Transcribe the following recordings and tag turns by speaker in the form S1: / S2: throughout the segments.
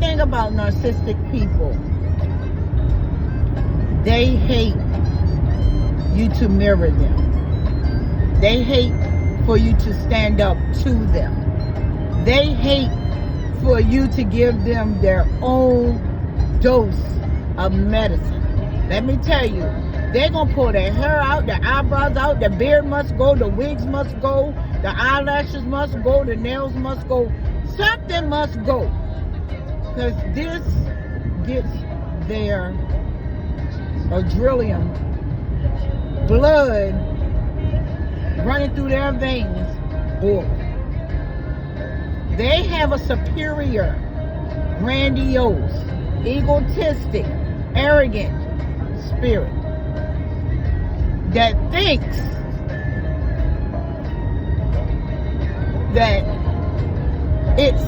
S1: thing about narcissistic people, they hate you to mirror them. They hate for you to stand up to them. They hate for you to give them their own dose of medicine. Let me tell you, they're going to pull their hair out, their eyebrows out, their beard must go, the wigs must go, the eyelashes must go, the nails must go. Something must go. Because this gets their adrenaline, blood running through their veins. Boom. They have a superior, grandiose, egotistic, arrogant spirit that thinks that it's,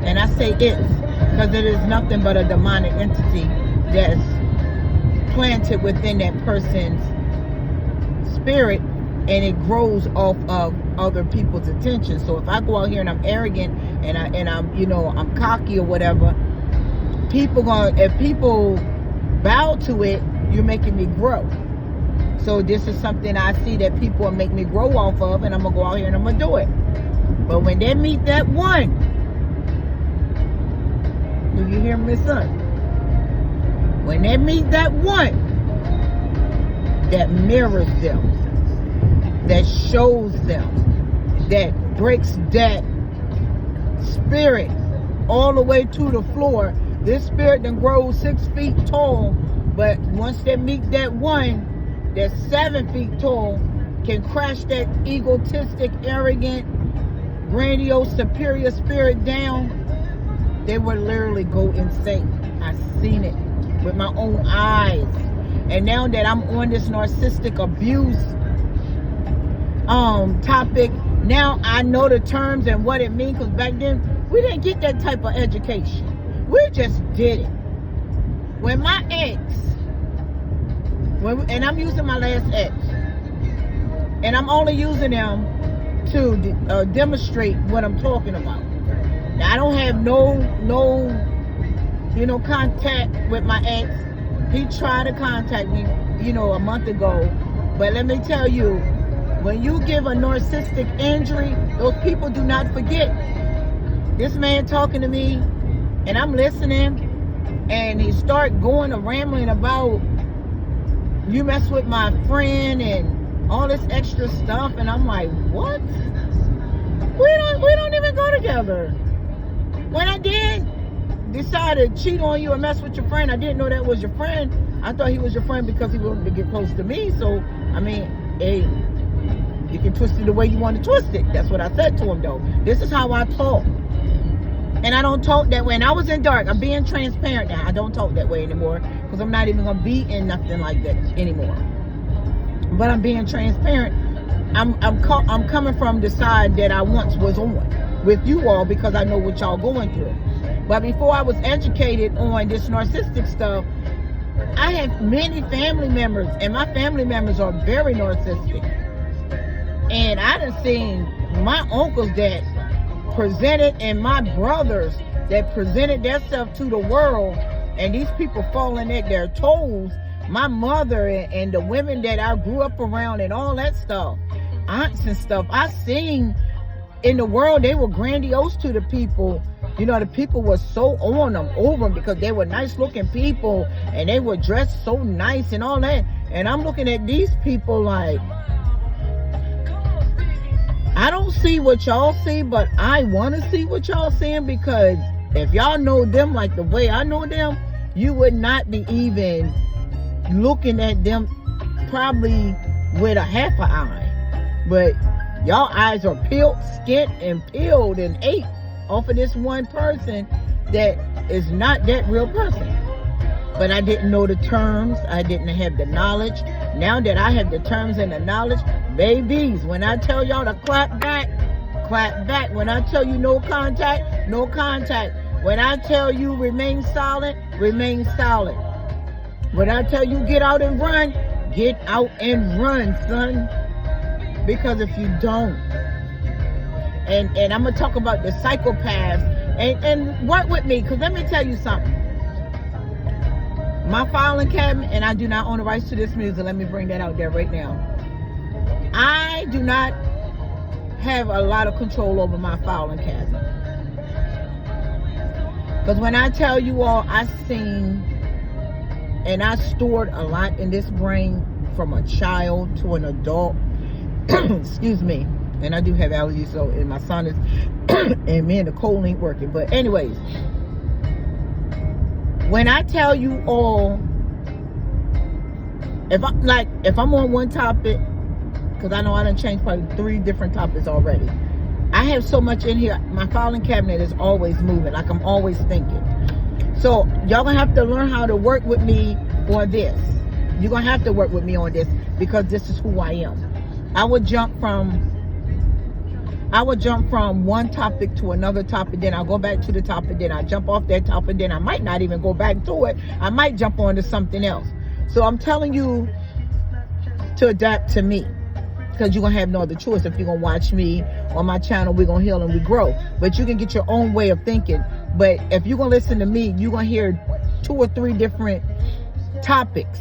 S1: and I say it's because it is nothing but a demonic entity that's planted within that person's spirit, and it grows off of other people's attention. So if I go out here and I'm arrogant and I'm I'm cocky or whatever, if people bow to it, you're making me grow. So this is something I see that people will make me grow off of, and I'm gonna go out here and I'm gonna do it. But when they meet that one, do you hear me, son? When they meet that one that mirrors them, that shows them, that breaks that spirit all the way to the floor. This spirit then grows 6 feet tall, but once they meet that one that's 7 feet tall, can crash that egotistic, arrogant, grandiose, superior spirit down, they would literally go insane. I've seen it with my own eyes. And now that I'm on this narcissistic abuse topic, now I know the terms and what it means, because back then we didn't get that type of education. We just did it. When my ex, and I'm using my last ex, and I'm only using them to demonstrate what I'm talking about. Now I don't have no contact with my ex. He tried to contact me, a month ago, but let me tell you, when you give a narcissistic injury, those people do not forget. This man talking to me, and I'm listening, and he start going and rambling about, you mess with my friend and all this extra stuff, and I'm like, what? We don't even go together. When I did decide to cheat on you and mess with your friend, I didn't know that was your friend. I thought he was your friend because he wanted to get close to me. So, I mean, hey, you can twist it the way you want to twist it. That's what I said to him, though. This is how I talk. And I don't talk that way. And I was in dark. I'm being transparent now. I don't talk that way anymore because I'm not even going to be in nothing like that anymore. But I'm being transparent. I'm coming from the side that I once was on with you all, because I know what y'all going through. But before I was educated on this narcissistic stuff, I have many family members, and my family members are very narcissistic. And I done seen my uncles that presented, and my brothers that presented themselves to the world, and these people falling at their toes. My mother and the women that I grew up around and all that stuff, aunts and stuff, I seen in the world, they were grandiose to the people. The people were so on them, over them, because they were nice looking people and they were dressed so nice and all that. And I'm looking at these people like, I don't see what y'all see, but I want to see what y'all seeing, because if y'all know them like the way I know them, you would not be even looking at them probably with a half an eye. But y'all eyes are peeled, skint, and peeled and ate off of this one person that is not that real person. But I didn't know the terms. I didn't have the knowledge. Now that I have the terms and the knowledge, babies, when I tell y'all to clap back, clap back. When I tell you no contact, no contact. When I tell you remain silent, remain silent. When I tell you get out and run, get out and run, son. Because if you don't, and I'm going to talk about the psychopaths and work with me, because let me tell you something. My filing cabinet, and I do not own the rights to this music. Let me bring that out there right now. I do not have a lot of control over my filing cabinet. Because when I tell you all, I seen and I stored a lot in this brain from a child to an adult. Excuse me. And I do have allergies, so and my son is and me and the cold ain't working. But anyways, when I tell you all, if I'm on one topic, because I know I done changed probably 3 different topics already. I have so much in here. My filing cabinet is always moving. Like I'm always thinking. So y'all gonna have to learn how to work with me on this. You're gonna have to work with me on this, because this is who I am. I would jump from one topic to another topic, then I'll go back to the topic, then I jump off that topic, then I might not even go back to it. I might jump on to something else. So I'm telling you to adapt to me, because you're going to have no other choice. If you're going to watch me on my channel, we're going to heal and we grow. But you can get your own way of thinking. But if you're going to listen to me, you're going to hear 2 or 3 different topics,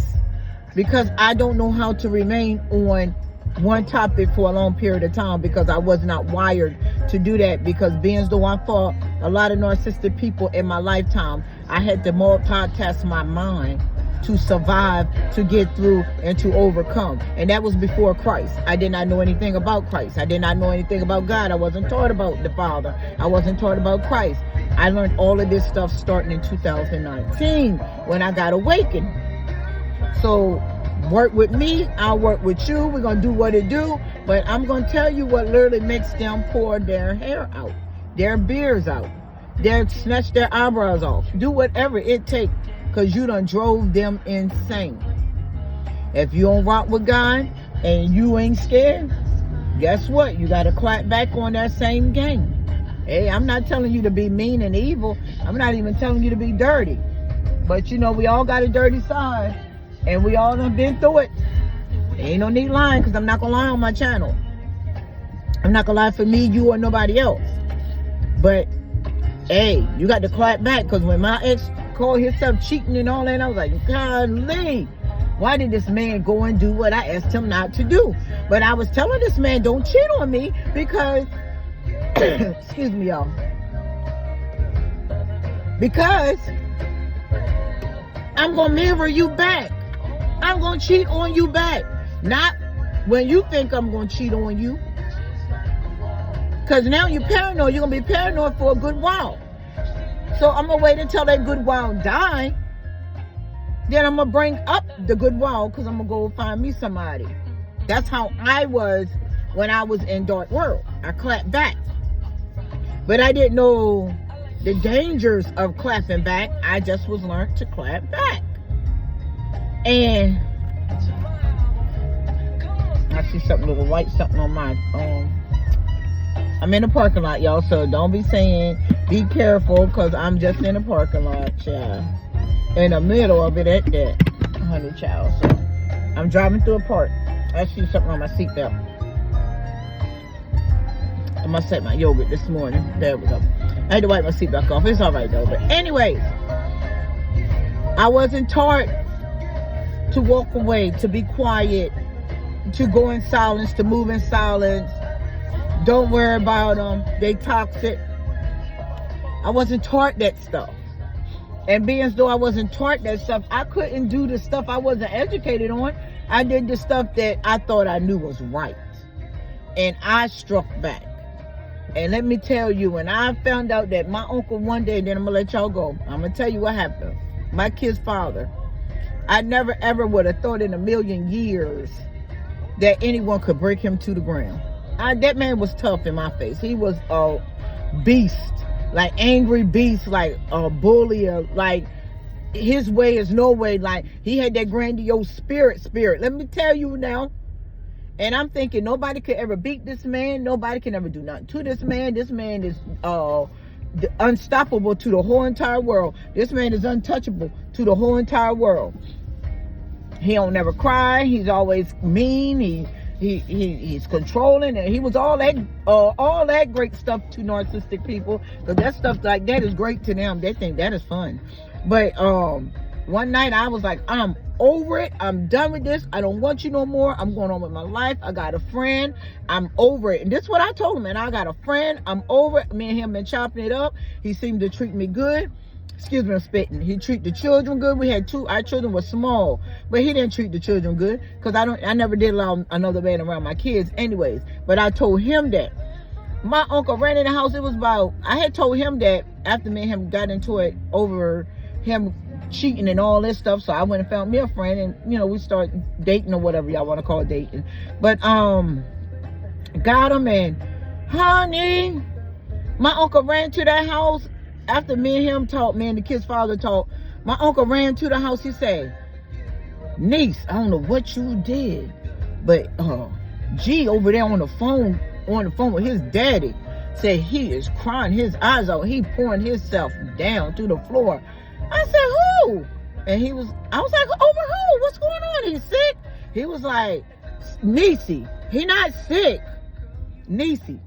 S1: because I don't know how to remain on one topic for a long period of time, because I was not wired to do that. Because being as though I fought a lot of narcissistic people in my lifetime, I had to multitask my mind to survive, to get through, and to overcome. And that was before Christ. I did not know anything about Christ. I did not know anything about God. I wasn't taught about the Father. I wasn't taught about Christ. I learned all of this stuff starting in 2019 when I got awakened. So work with me, I'll work with you. We're going to do what it do. But I'm going to tell you what literally makes them pour their hair out, their beards out, snatch their eyebrows off. Do whatever it takes, because you done drove them insane. If you don't rock with God and you ain't scared, guess what? You got to clap back on that same game. Hey, I'm not telling you to be mean and evil. I'm not even telling you to be dirty. But you know, we all got a dirty side. And we all done been through it. Ain't no need lying, because I'm not going to lie on my channel. I'm not going to lie for me, you, or nobody else. But, hey, you got to clap back, because when my ex called himself cheating and all that, I was like, golly, why did this man go and do what I asked him not to do? But I was telling this man, don't cheat on me, because, excuse me, y'all. Because I'm going to mirror you back. I'm going to cheat on you back. Not when you think I'm going to cheat on you. Because now you're paranoid. You're going to be paranoid for a good while. So I'm going to wait until that good while die. Then I'm going to bring up the good while, because I'm going to go find me somebody. That's how I was when I was in dark world. I clapped back. But I didn't know the dangers of clapping back. I just was learned to clap back. And I see something, little white something on my I'm in the parking lot, y'all, so don't be saying be careful, because I'm just in the parking lot, child. In the middle of it at that, honey, child. So I'm driving through a park. I see something on my seatbelt. I must have my yogurt this morning. There we go. I had to wipe my seatbelt off. It's all right though. But anyways, I wasn't taught to walk away, to be quiet, to go in silence, to move in silence. Don't worry about them. They toxic. I wasn't taught that stuff. And being as though I wasn't taught that stuff, I couldn't do the stuff I wasn't educated on. I did the stuff that I thought I knew was right. And I struck back. And let me tell you, when I found out that my uncle one day, then I'm going to let y'all go. I'm going to tell you what happened. My kid's father. I never ever would have thought in a million years that anyone could break him to the ground. That man was tough in my face. He was a beast, like angry beast, like a bully, like his way is no way. Like he had that grandiose spirit. Let me tell you now. And I'm thinking nobody could ever beat this man. Nobody can ever do nothing to this man. This man is unstoppable to the whole entire world. This man is untouchable to the whole entire world. He don't never cry. He's always mean. he's controlling, and he was all that great stuff to narcissistic people, because that stuff like that is great to them. They think that is fun. But one night I was like, I'm over it. I'm done with this. I don't want you no more. I'm going on with my life. I got a friend. I'm over it. And this is what I told him, man. I got a friend. I'm over it. Me and him been chopping it up. He seemed to treat me good. Excuse me, I'm spitting. He treat the children good. We had two. Our children were small, but he didn't treat the children good, because I never did allow another man around my kids anyways. But I told him that. My uncle ran in the house. It was about, I had told him that after me and him got into it over him cheating and all this stuff. So I went and found me a friend, and we started dating, or whatever y'all want to call it, dating. But got him, and honey, my uncle ran to that house. After me and him talked, me and the kid's father talked, my uncle ran to the house. He said, niece, I don't know what you did, but G over there on the phone with his daddy, said he is crying his eyes out. He pouring himself down to the floor. I said, who? And I was like, over who? What's going on? He's sick? He was like, Niecy, he not sick. Niecy,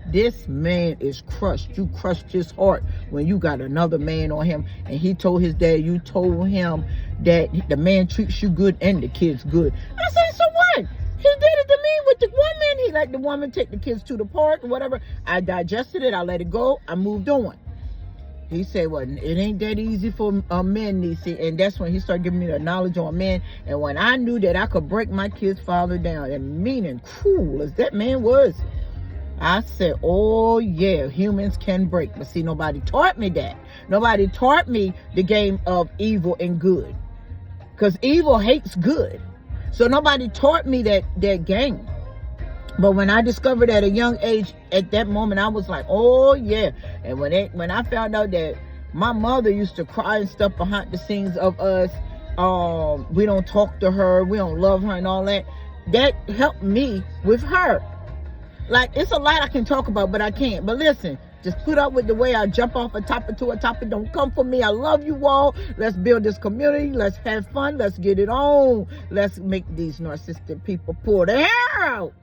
S1: this man is crushed. You crushed his heart when you got another man on him. And he told his dad, you told him that the man treats you good and the kids good. I said, so what? He did it to me with the woman. He let the woman take the kids to the park or whatever. I digested it. I let it go. I moved on. He said, well, it ain't that easy for men, Niecy. And that's when he started giving me the knowledge on men. And when I knew that I could break my kid's father down, and mean and cruel as that man was, I said, oh yeah, humans can break. But see, nobody taught me that. Nobody taught me the game of evil and good, because evil hates good. So nobody taught me that game. But when I discovered at a young age, at that moment, I was like, oh yeah. And when I found out that my mother used to cry and stuff behind the scenes of us, we don't talk to her, we don't love her and all that, that helped me with her. Like, it's a lot I can talk about, but I can't. But listen, just put up with the way I jump off a topic to a topic. Don't come for me. I love you all. Let's build this community. Let's have fun. Let's get it on. Let's make these narcissistic people pull their hair out.